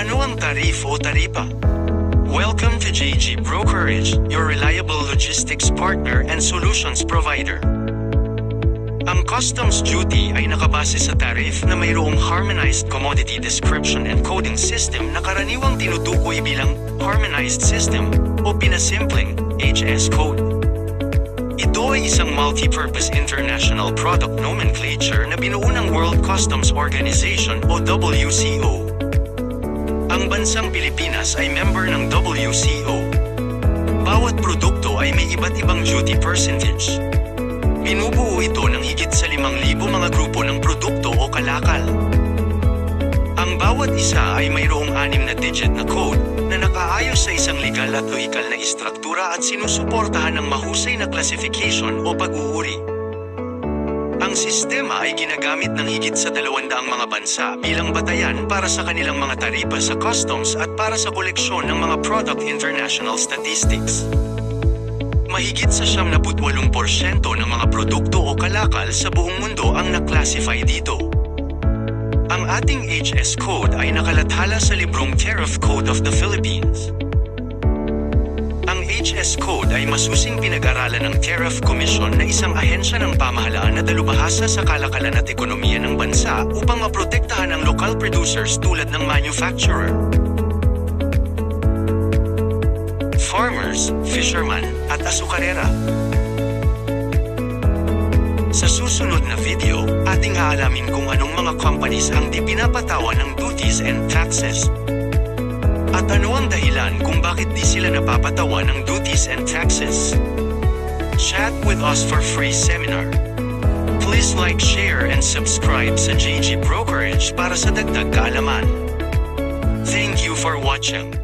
Ano ang tarif o taripa? Welcome to JG Brokerage, your reliable logistics partner and solutions provider. Ang customs duty ay nakabase sa tariff na mayroong Harmonized Commodity Description and Coding System na karaniwang tinutukoy bilang Harmonized System o pinasimpleng HS Code. Ito ay isang multi-purpose international product nomenclature na binuo ng World Customs Organization o WCO. Ang bansang Pilipinas ay member ng WCO. Bawat produkto ay may iba't ibang duty percentage. Binubuo ito ng higit sa 5,000 mga grupo ng produkto o kalakal. Ang bawat isa ay mayroong 6 na digit na code na nakaayos sa isang legal at loikal na istruktura at sinusuportahan ng mahusay na classification o pag-uuri. Ang sistema ay ginagamit ng higit sa 200 mga bansa bilang batayan para sa kanilang mga taripa sa customs at para sa koleksyon ng mga product international statistics. Mahigit sa 78% ng mga produkto o kalakal sa buong mundo ang na-classify dito. Ang ating HS Code ay nakalathala sa librong Tariff Code of the Philippines. Ang HS Code ay masusing pinag-aralan ng Tariff Commission na isang ahensya ng pamahalaan na dalubhasa sa kalakalan at ekonomiya ng bansa upang maprotektahan ang local producers tulad ng manufacturer, farmers, fishermen, at asukarera. Sa susunod na video, ating aalamin kung anong mga companies ang di pinapatawan ng duties and taxes. At ano ang dahilan kung bakit di sila napapatawan ng duties and taxes. Chat with us for free seminar. Please like, share, and subscribe sa JG Brokerage para sa dagdag kaalaman. Thank you for watching.